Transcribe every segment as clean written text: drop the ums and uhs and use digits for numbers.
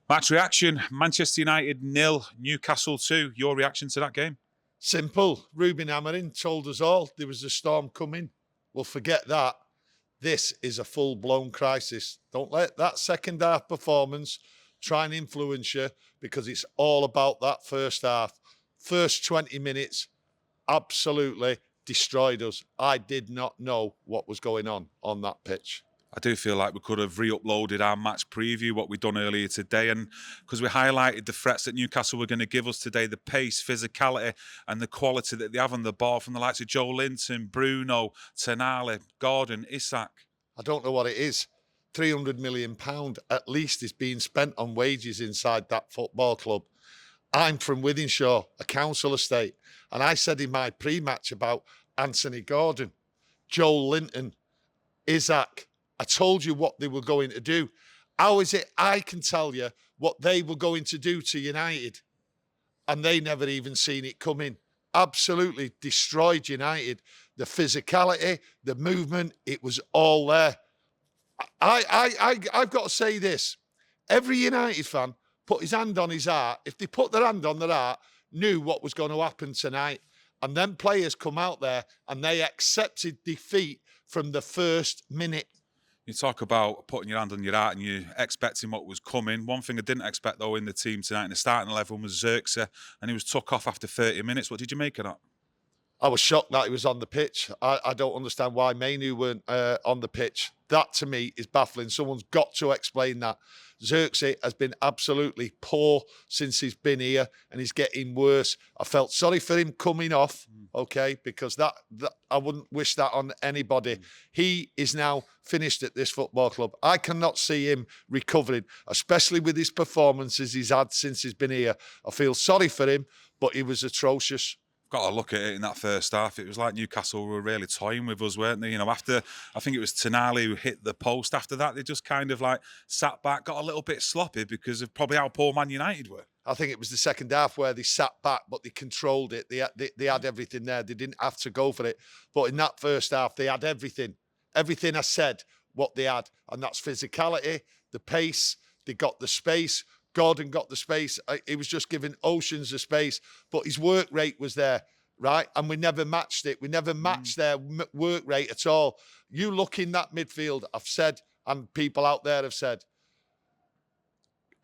Match reaction, Manchester United 0, Newcastle 2. Your reaction to that game? Simple. Ruben Amorim told us all there was a storm coming. Well, forget that. This is a full-blown crisis. Don't let that second half performance try and influence you, because it's all about that first half. First 20 minutes absolutely destroyed us. I did not know what was going on that pitch. I do feel like we could have re-uploaded our match preview, what we'd done earlier today, and because we highlighted the threats that Newcastle were going to give us today, the pace, physicality and the quality that they have on the ball from the likes of Joe Linton, Bruno, Tonali, Gordon, Isak. I don't know what it is. £300 million at least is being spent on wages inside that football club. I'm from Wythenshawe, a council estate, and I said in my pre-match about Anthony Gordon, Joe Linton, Isak. I told you what they were going to do. How is it I can tell you what they were going to do to United, and they never even seen it coming? Absolutely destroyed United. The physicality, the movement, it was all there. I've got to say this. Every United fan put his hand on his heart. If they put their hand on their heart, knew what was going to happen tonight. And then players come out there and they accepted defeat from the first minute. You talk about putting your hand on your heart and you expecting what was coming. One thing I didn't expect, though, in the team tonight in the starting 11 was Xerxes, and he was took off after 30 minutes. What did you make of that? I was shocked that he was on the pitch. I don't understand why Manu weren't on the pitch. That, to me, is baffling. Someone's got to explain that. Xerxes has been absolutely poor since he's been here, and he's getting worse. I felt sorry for him coming off, okay, because that I wouldn't wish that on anybody. He is now finished at this football club. I cannot see him recovering, especially with his performances he's had since he's been here. I feel sorry for him, but he was atrocious. Got to look at it in that first half. It was like Newcastle were really toying with us, weren't they? You know, after, I think it was Tonali who hit the post. After that, they just kind of like sat back, got a little bit sloppy because of probably how poor Man United were. I think it was the second half where they sat back, but they controlled it. They had everything there. They didn't have to go for it. But in that first half, they had everything. Everything I said, what they had. And that's physicality, the pace, they got the space. Gordon got the space. He was just given oceans of space, but his work rate was there, right? And we never matched it. We never matched their work rate at all. You look in that midfield, I've said, and people out there have said,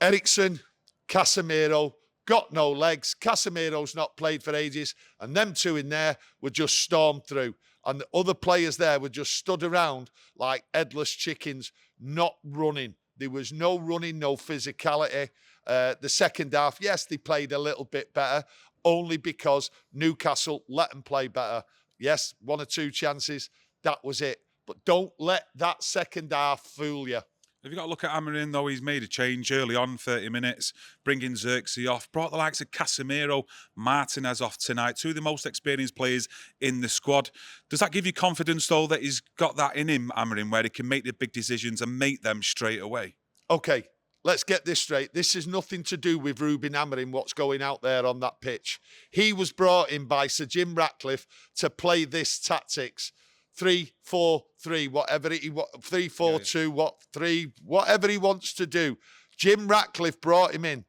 Eriksen, Casemiro, got no legs. Casemiro's not played for ages. And them two in there were just stormed through. And the other players there were just stood around like headless chickens, not running. There was no running, no physicality. The second half, yes, they played a little bit better, only because Newcastle let them play better. Yes, 1 or 2 chances, that was it. But don't let that second half fool you. Have you got to look at Amorim, though? He's made a change early on, 30 minutes, bringing Xerxes off, brought the likes of Casemiro, Martinez off tonight, 2 of the most experienced players in the squad. Does that give you confidence, though, that he's got that in him, Amorim, where he can make the big decisions and make them straight away? Okay, let's get this straight. This is nothing to do with Ruben Amorim, what's going out there on that pitch. He was brought in by Sir Jim Ratcliffe to play this tactics. 3-4-3, whatever 3-4-2, whatever he wants to do. Jim Ratcliffe brought him in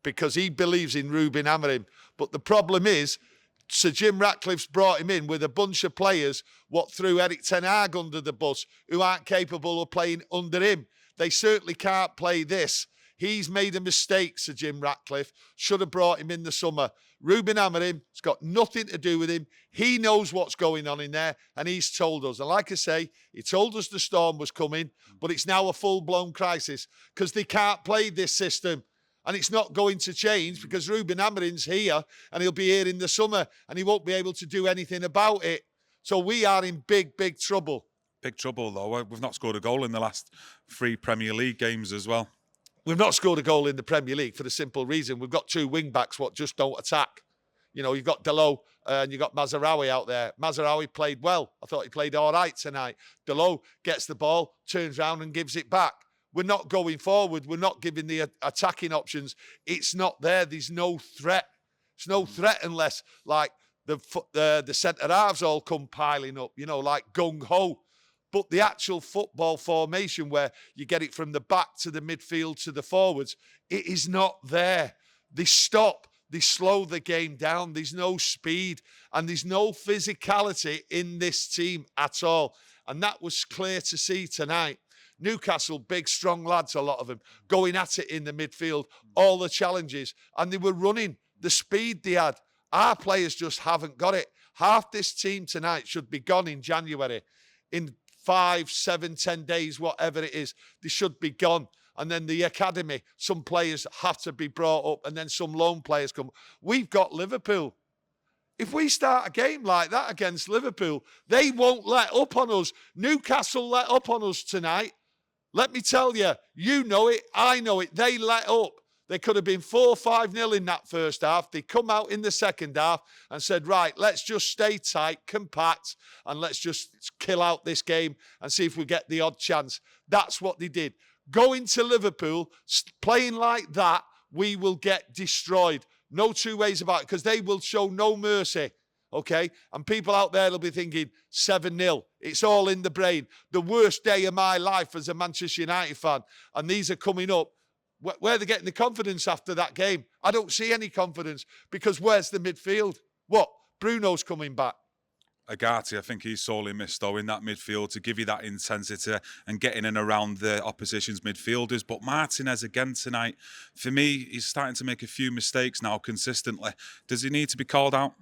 because he believes in Ruben Amorim. But the problem is, Sir Jim Ratcliffe's brought him in with a bunch of players what threw Erik ten Hag under the bus, who aren't capable of playing under him. They certainly can't play this. He's made a mistake, Sir Jim Ratcliffe. Should have brought him in the summer. Ruben Amorim, it's got nothing to do with him. He knows what's going on in there, and he's told us. And like I say, he told us the storm was coming, but it's now a full-blown crisis because they can't play this system. And it's not going to change because Ruben Amorim's here, and he'll be here in the summer, and he won't be able to do anything about it. So we are in big, big trouble. Big trouble, though. We've not scored a goal in the last 3 Premier League games as well. We've not scored a goal in the Premier League for the simple reason we've got 2 wing-backs what just don't attack. You know, you've got Dalot and you've got Mazraoui out there. Mazraoui played well. I thought he played all right tonight. Dalot gets the ball, turns around and gives it back. We're not going forward. We're not giving the attacking options. It's not there. There's no threat. There's no threat unless, like, the centre-halves all come piling up, you know, like gung-ho. But the actual football formation where you get it from the back to the midfield to the forwards, it is not there. They stop. They slow the game down. There's no speed and there's no physicality in this team at all. And that was clear to see tonight. Newcastle, big, strong lads, a lot of them, going at it in the midfield, all the challenges. And they were running the speed they had. Our players just haven't got it. Half this team tonight should be gone in January. In 5, 7, 10 days, whatever it is, they should be gone. And then the academy, some players have to be brought up and then some loan players come. We've got Liverpool. If we start a game like that against Liverpool, they won't let up on us. Newcastle let up on us tonight. Let me tell you, you know it, I know it. They let up. They could have been 4-5-0 in that first half. They come out in the second half and said, right, let's just stay tight, compact, and let's just kill out this game and see if we get the odd chance. That's what they did. Going to Liverpool, playing like that, we will get destroyed. No two ways about it, because they will show no mercy, okay? And people out there will be thinking, 7-0. It's all in the brain. The worst day of my life as a Manchester United fan. And these are coming up. Where are they getting the confidence after that game? I don't see any confidence, because where's the midfield? What? Bruno's coming back. Agati, I think he's sorely missed, though, in that midfield to give you that intensity and getting in around the opposition's midfielders. But Martinez, again tonight, for me, he's starting to make a few mistakes now consistently. Does he need to be called out?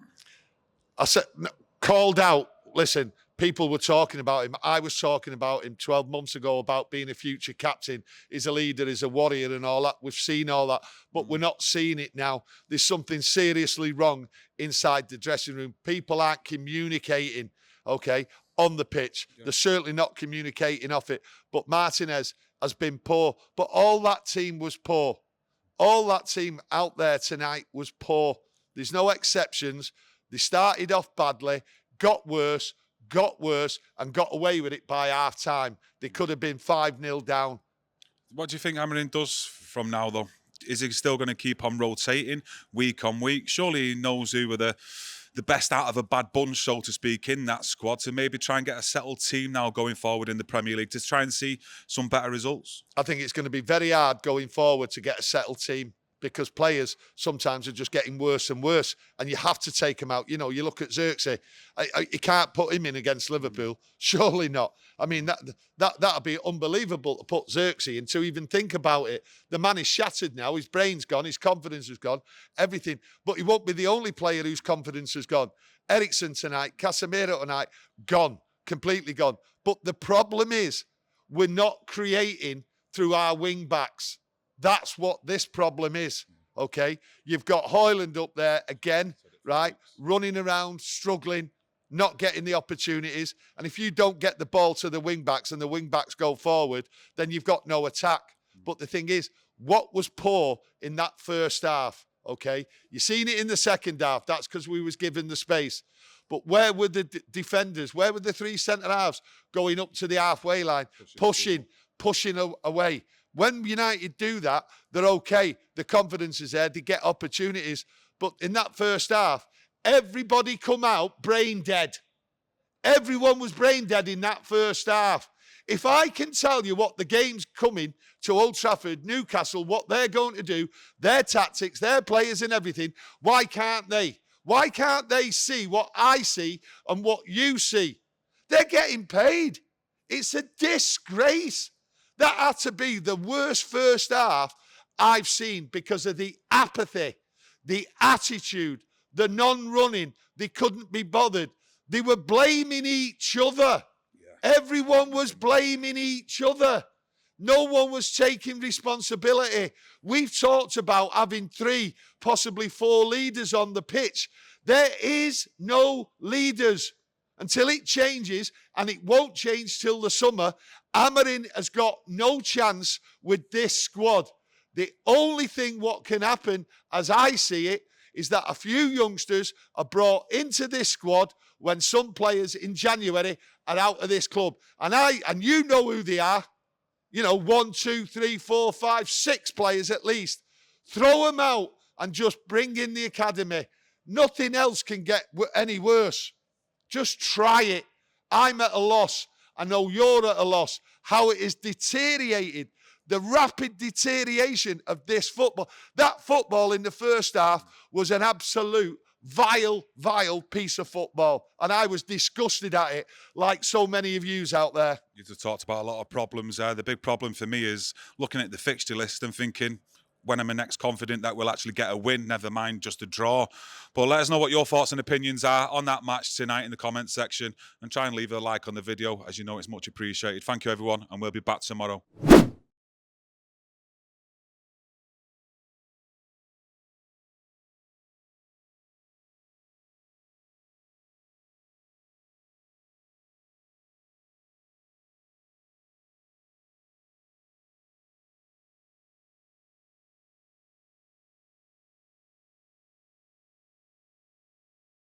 I said, no, called out. Listen, people were talking about him. I was talking about him 12 months ago about being a future captain. He's a leader, he's a warrior and all that. We've seen all that, but we're not seeing it now. There's something seriously wrong inside the dressing room. People aren't communicating, okay, on the pitch. Yeah. They're certainly not communicating off it. But Martinez has been poor. But all that team was poor. All that team out there tonight was poor. There's no exceptions. They started off badly, got worse, and got away with it by half time. They could have been 5-0 down. What do you think Amorim does from now, though? Is he still going to keep on rotating week on week? Surely he knows who are the best out of a bad bunch, so to speak, in that squad, to maybe try and get a settled team now going forward in the Premier League to try and see some better results. I think it's going to be very hard going forward to get a settled team, because players sometimes are just getting worse and worse, and you have to take them out. You know, you look at Xerxes, you can't put him in against Liverpool. Surely not. I mean, that'd be unbelievable to put Xerxes in, to even think about it. The man is shattered now. His brain's gone. His confidence is gone. Everything. But he won't be the only player whose confidence has gone. Eriksen tonight, Casemiro tonight, gone. Completely gone. But the problem is, we're not creating through our wing backs. That's what this problem is, okay? You've got Højlund up there again, right? Running around, struggling, not getting the opportunities. And if you don't get the ball to the wing-backs and the wing-backs go forward, then you've got no attack. But the thing is, what was poor in that first half, okay? You've seen it in the second half. That's because we was given the space. But where were the defenders? Where were the three centre-halves going up to the halfway line, pushing away? When United do that, they're okay. The confidence is there. They get opportunities. But in that first half, everybody come out brain dead. Everyone was brain dead in that first half. If I can tell you what the game's coming to Old Trafford, Newcastle, what they're going to do, their tactics, their players and everything, why can't they? Why can't they see what I see and what you see? They're getting paid. It's a disgrace. That had to be the worst first half I've seen, because of the apathy, the attitude, the non-running. They couldn't be bothered. They were blaming each other. Yeah. Everyone was blaming each other. No one was taking responsibility. We've talked about having 3, possibly 4 leaders on the pitch. There is no leaders. Until it changes, and it won't change till the summer, Amorim has got no chance with this squad. The only thing what can happen, as I see it, is that a few youngsters are brought into this squad when some players in January are out of this club. And you know who they are. You know, 1, 2, 3, 4, 5, 6 players at least. Throw them out and just bring in the academy. Nothing else can get any worse. Just try it. I'm at a loss. I know you're at a loss. How it is deteriorated. The rapid deterioration of this football. That football in the first half was an absolute vile piece of football. And I was disgusted at it, like so many of yous out there. You've talked about a lot of problems. The big problem for me is looking at the fixture list and thinking, when am I next confident that we'll actually get a win, never mind just a draw. But let us know what your thoughts and opinions are on that match tonight in the comments section, and try and leave a like on the video, as you know it's much appreciated. Thank you everyone, and we'll be back tomorrow.